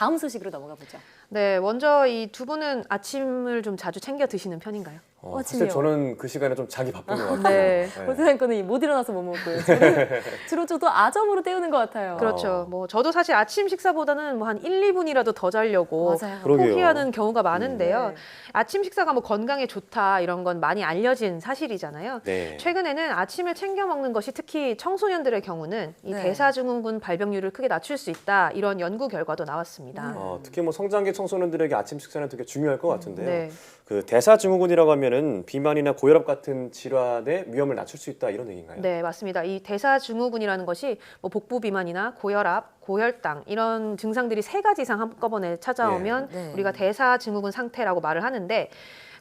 다음 소식으로 넘어가 보죠. 네, 먼저 이 두 분은 아침을 좀 자주 챙겨 드시는 편인가요? 사실 저는 그 시간에 좀 자기 바쁜 것 같아요. 네. 오태양 거는 못 일어나서 못 먹고요. 저는 주로 저도 아점으로 때우는 것 같아요. 그렇죠. 뭐 저도 사실 아침 식사보다는 뭐 한 1, 2분이라도 더 자려고 맞아요. 포기하는 경우가 많은데요. 네. 아침 식사가 뭐 건강에 좋다 이런 건 많이 알려진 사실이잖아요. 네. 최근에는 아침을 챙겨 먹는 것이 특히 청소년들의 경우는 이 네. 대사증후군 발병률을 크게 낮출 수 있다 이런 연구 결과도 나왔습니다. 특히 뭐 성장기 청소년들에게 아침 식사는 되게 중요할 것 같은데요. 네. 그 대사증후군이라고 하면은 비만이나 고혈압 같은 질환의 위험을 낮출 수 있다 이런 얘기인가요? 네, 맞습니다. 이 대사증후군이라는 것이 뭐 복부 비만이나 고혈압, 고혈당 이런 증상들이 3가지 이상 한꺼번에 찾아오면 네. 우리가 대사증후군 상태라고 말을 하는데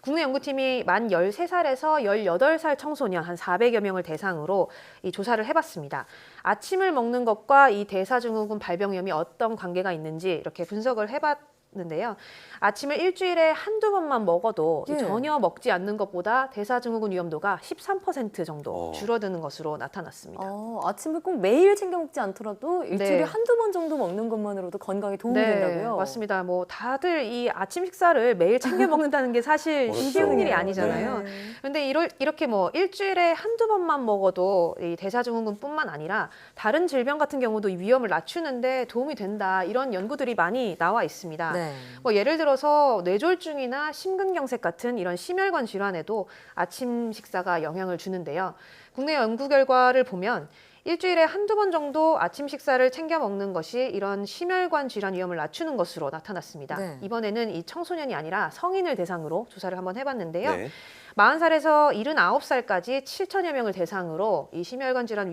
국내 연구팀이 만 13살에서 18살 청소년 한 400여 명을 대상으로 이 조사를 해봤습니다. 아침을 먹는 것과 이 대사증후군 발병 위험이 어떤 관계가 있는지 이렇게 분석을 해봤는데요. 아침을 일주일에 한두 번만 먹어도 예. 전혀 먹지 않는 것보다 대사증후군 위험도가 13% 정도 줄어드는 것으로 나타났습니다. 아침을 꼭 매일 챙겨 먹지 않더라도 일주일에 네. 한두 번 정도 먹는 것만으로도 건강에 도움이 된다고요? 맞습니다. 뭐 다들 이 아침 식사를 매일 챙겨 먹는다는 게 사실 어렵죠. 쉬운 일이 아니잖아요. 네. 그런데 이렇게 뭐 일주일에 한두 번만 먹어도 이 대사증후군뿐만 아니라 다른 질병 같은 경우도 이 위험을 낮추는데 도움이 된다 이런 연구들이 많이 나와 있습니다. 네. 뭐 예를 들어서 뇌졸중이나 심근경색 같은 이런 심혈관 질환에도 아침 식사가 영향을 주는데요. 국내 연구 결과를 보면 일주일에 한두 번 정도 아침 식사를 챙겨 먹는 것이 이런 심혈관 질환 위험을 낮추는 것으로 나타났습니다. 네. 이번에는 이 청소년이 아니라 성인을 대상으로 조사를 한번 해봤는데요. 네. 40살에서 79살까지 7천여 명을 대상으로 이 심혈관 질환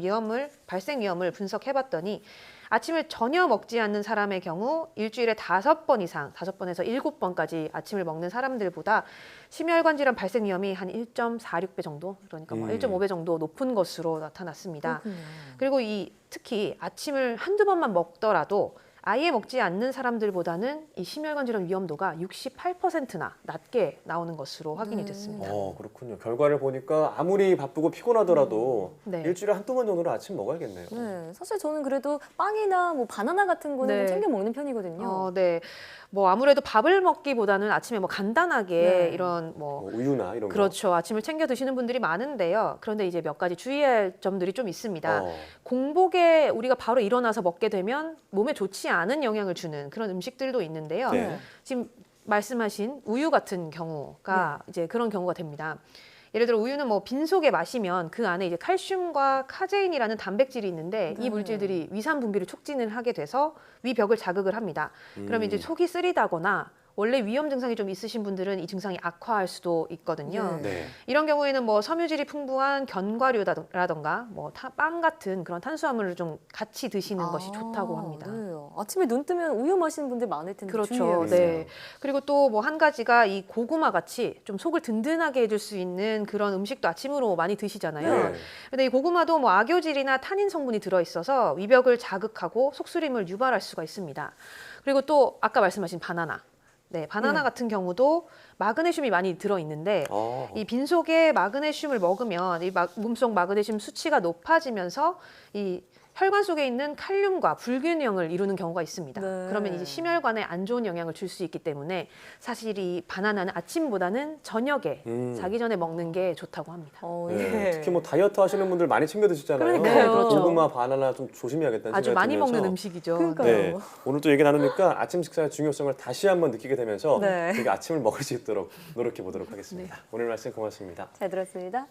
발생 위험을 분석해봤더니 아침을 전혀 먹지 않는 사람의 경우 일주일에 5번 이상, 5번에서 7번까지 아침을 먹는 사람들보다 심혈관 질환 발생 위험이 한 1.46배 정도, 그러니까 뭐 1.5배 정도 높은 것으로 나타났습니다. 그렇군요. 그리고 특히 아침을 한두 번만 먹더라도 아예 먹지 않는 사람들보다는 이 심혈관 질환 위험도가 68%나 낮게 나오는 것으로 확인이 됐습니다. 그렇군요. 결과를 보니까 아무리 바쁘고 피곤하더라도 네. 일주일에 한두 번 정도는 아침 먹어야겠네요. 네, 사실 저는 그래도 빵이나 뭐 바나나 같은 거는 네. 챙겨 먹는 편이거든요. 네. 뭐 아무래도 밥을 먹기보다는 아침에 뭐 간단하게 네. 이런 뭐 우유나 이런 거. 그렇죠. 아침을 챙겨 드시는 분들이 많은데요. 그런데 이제 몇 가지 주의할 점들이 좀 있습니다. 공복에 우리가 바로 일어나서 먹게 되면 몸에 좋지 않은 영향을 주는 그런 음식들도 있는데요. 네. 지금 말씀하신 우유 같은 경우가 이제 그런 경우가 됩니다. 예를 들어 우유는 뭐 빈속에 마시면 그 안에 이제 칼슘과 카제인이라는 단백질이 있는데 이 물질들이 위산 분비를 촉진을 하게 돼서 위벽을 자극을 합니다. 그러면 이제 속이 쓰리다거나 원래 위험 증상이 좀 있으신 분들은 이 증상이 악화할 수도 있거든요. 네. 이런 경우에는 뭐 섬유질이 풍부한 견과류라던가 뭐 빵 같은 그런 탄수화물을 좀 같이 드시는 것이 좋다고 합니다. 네. 아침에 눈 뜨면 우유 마시는 분들 많을 텐데 그렇죠. 주의해야겠어요. 네. 그리고 또 뭐 한 가지가 이 고구마 같이 좀 속을 든든하게 해줄 수 있는 그런 음식도 아침으로 많이 드시잖아요. 네. 근데 이 고구마도 뭐 악효질이나 타닌 성분이 들어있어서 위벽을 자극하고 속쓰림을 유발할 수가 있습니다. 그리고 또 아까 말씀하신 바나나. 네, 바나나 같은 경우도 마그네슘이 많이 들어있는데 이 빈속에 마그네슘을 먹으면 이 몸속 마그네슘 수치가 높아지면서 이 혈관 속에 있는 칼륨과 불균형을 이루는 경우가 있습니다. 네. 그러면 이제 심혈관에 안 좋은 영향을 줄 수 있기 때문에 사실 이 바나나는 아침보다는 저녁에 자기 전에 먹는 게 좋다고 합니다. 네. 특히 뭐 다이어트 하시는 분들 많이 챙겨 드시잖아요. 그러니까요. 그렇죠. 고구마, 바나나 좀 조심해야겠다는 아주 생각이 많이 들면서 먹는 음식이죠. 그러니까요. 네. 오늘 또 얘기 나누니까 아침 식사의 중요성을 다시 한번 느끼게 되면서 네. 되게 아침을 먹을 수 있도록 노력해 보도록 하겠습니다. 오늘 말씀 고맙습니다. 잘 들었습니다.